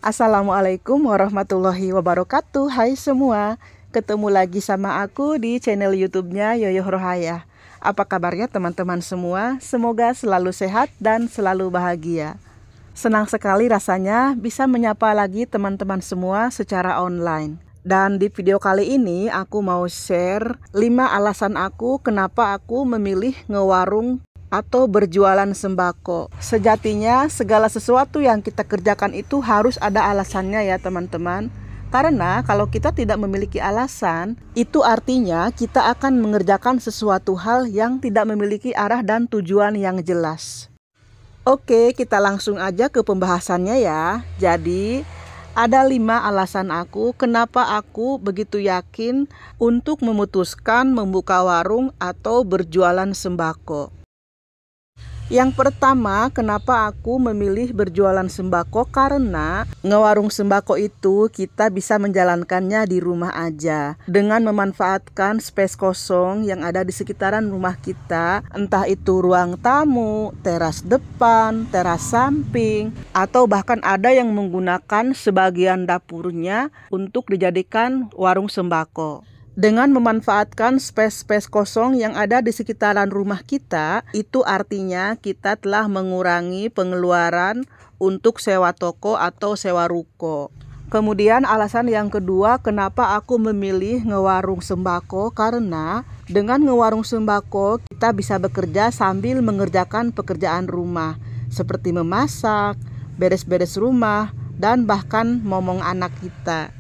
Assalamualaikum warahmatullahi wabarakatuh. Hai semua, ketemu lagi sama aku di channel YouTube-nya Yoyoh Rohayah. Apa kabarnya teman-teman semua? Semoga selalu sehat dan selalu bahagia. Senang sekali rasanya bisa menyapa lagi teman-teman semua secara online. Dan di video kali ini aku mau share 5 alasan aku kenapa aku memilih ngewarung atau berjualan sembako. Sejatinya segala sesuatu yang kita kerjakan itu harus ada alasannya ya teman-teman. Karena kalau kita tidak memiliki alasan, itu artinya kita akan mengerjakan sesuatu hal yang tidak memiliki arah dan tujuan yang jelas. Oke, kita langsung aja ke pembahasannya ya. Jadi ada 5 alasan aku kenapa aku begitu yakin untuk memutuskan membuka warung atau berjualan sembako. Yang pertama, kenapa aku memilih berjualan sembako? Karena ngewarung sembako itu kita bisa menjalankannya di rumah aja dengan memanfaatkan space kosong yang ada di sekitaran rumah kita, entah itu ruang tamu, teras depan, teras samping, atau bahkan ada yang menggunakan sebagian dapurnya untuk dijadikan warung sembako. Dengan memanfaatkan space kosong yang ada di sekitaran rumah kita, itu artinya kita telah mengurangi pengeluaran untuk sewa toko atau sewa ruko. Kemudian alasan yang kedua kenapa aku memilih ngewarung sembako, karena dengan ngewarung sembako kita bisa bekerja sambil mengerjakan pekerjaan rumah seperti memasak, beres-beres rumah, dan bahkan momong anak kita.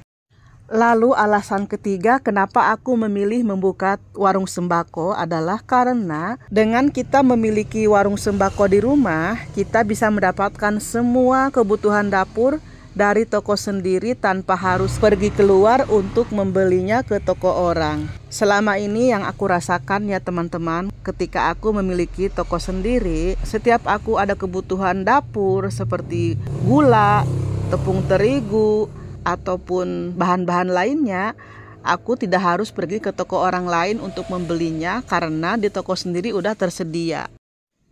Lalu alasan ketiga kenapa aku memilih membuka warung sembako adalah karena dengan kita memiliki warung sembako di rumah, kita bisa mendapatkan semua kebutuhan dapur dari toko sendiri tanpa harus pergi keluar untuk membelinya ke toko orang. Selama ini yang aku rasakan ya teman-teman, ketika aku memiliki toko sendiri, setiap aku ada kebutuhan dapur seperti gula, tepung terigu, ataupun bahan-bahan lainnya, aku tidak harus pergi ke toko orang lain untuk membelinya karena di toko sendiri udah tersedia.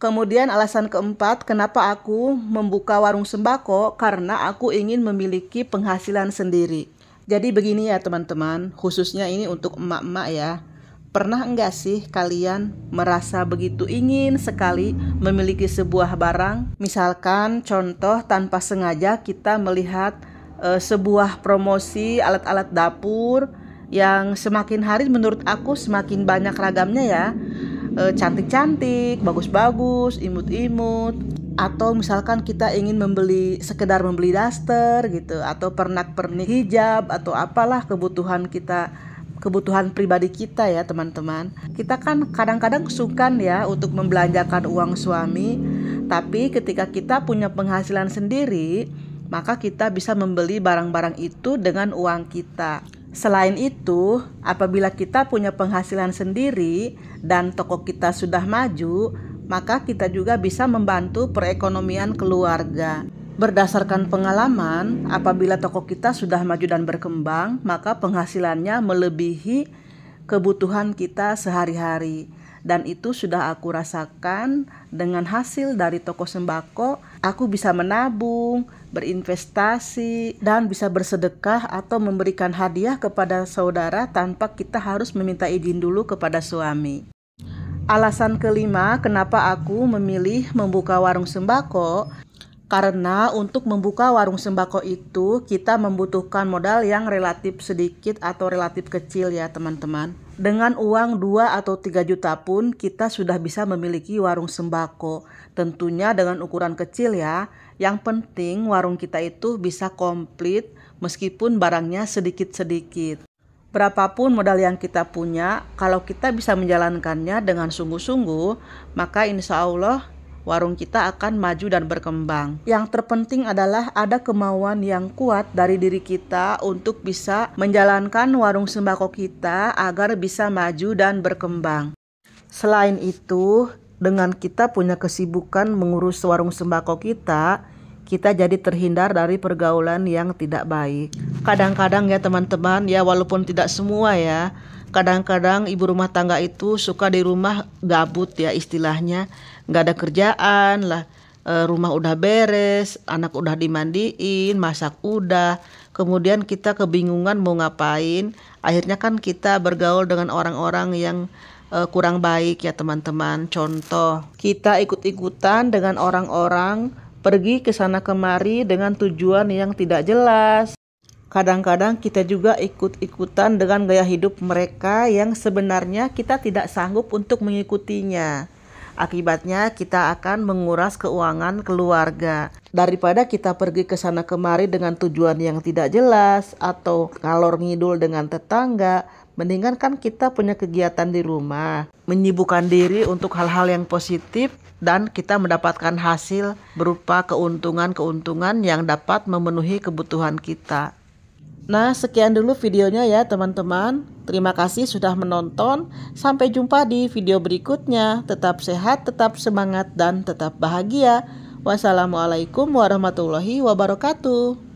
Kemudian alasan keempat kenapa aku membuka warung sembako, karena aku ingin memiliki penghasilan sendiri. Jadi begini ya teman-teman, khususnya ini untuk emak-emak ya. Pernah enggak sih kalian merasa begitu ingin sekali memiliki sebuah barang? Misalkan contoh tanpa sengaja kita melihat sebuah promosi alat-alat dapur yang semakin hari menurut aku semakin banyak ragamnya ya, cantik-cantik, bagus-bagus, imut-imut, atau misalkan kita ingin sekedar membeli daster gitu, atau pernak-pernik hijab atau apalah kebutuhan pribadi kita ya teman-teman. Kita kan kadang-kadang sungkan ya untuk membelanjakan uang suami, tapi ketika kita punya penghasilan sendiri, maka kita bisa membeli barang-barang itu dengan uang kita. Selain itu, apabila kita punya penghasilan sendiri dan toko kita sudah maju, maka kita juga bisa membantu perekonomian keluarga. Berdasarkan pengalaman, apabila toko kita sudah maju dan berkembang, maka penghasilannya melebihi kebutuhan kita sehari-hari. Dan itu sudah aku rasakan. Dengan hasil dari toko sembako, aku bisa menabung, berinvestasi, dan bisa bersedekah atau memberikan hadiah kepada saudara tanpa kita harus meminta izin dulu kepada suami. Alasan kelima kenapa aku memilih membuka warung sembako, karena untuk membuka warung sembako itu kita membutuhkan modal yang relatif sedikit atau relatif kecil ya teman-teman. Dengan uang 2 atau 3 juta pun kita sudah bisa memiliki warung sembako. Tentunya dengan ukuran kecil ya. Yang penting warung kita itu bisa komplit meskipun barangnya sedikit-sedikit. Berapapun modal yang kita punya, kalau kita bisa menjalankannya dengan sungguh-sungguh, maka insya Allah warung kita akan maju dan berkembang. Yang terpenting adalah ada kemauan yang kuat dari diri kita untuk bisa menjalankan warung sembako kita agar bisa maju dan berkembang. Selain itu, dengan kita punya kesibukan mengurus warung sembako kita jadi terhindar dari pergaulan yang tidak baik. Kadang-kadang ya teman-teman, ya walaupun tidak semua ya, kadang-kadang ibu rumah tangga itu suka di rumah gabut ya istilahnya, nggak ada kerjaan lah, rumah udah beres, anak udah dimandiin, masak udah, kemudian kita kebingungan mau ngapain. Akhirnya kan kita bergaul dengan orang-orang yang kurang baik ya teman-teman. Contoh, kita ikut-ikutan dengan orang-orang pergi ke sana kemari dengan tujuan yang tidak jelas. Kadang-kadang kita juga ikut-ikutan dengan gaya hidup mereka yang sebenarnya kita tidak sanggup untuk mengikutinya. Akibatnya kita akan menguras keuangan keluarga. Daripada kita pergi ke sana kemari dengan tujuan yang tidak jelas atau ngalor ngidul dengan tetangga, mendingan kan kita punya kegiatan di rumah, menyibukkan diri untuk hal-hal yang positif dan kita mendapatkan hasil berupa keuntungan-keuntungan yang dapat memenuhi kebutuhan kita. Nah, sekian dulu videonya ya teman-teman. Terima kasih sudah menonton. Sampai jumpa di video berikutnya. Tetap sehat, tetap semangat, dan tetap bahagia. Wassalamualaikum warahmatullahi wabarakatuh.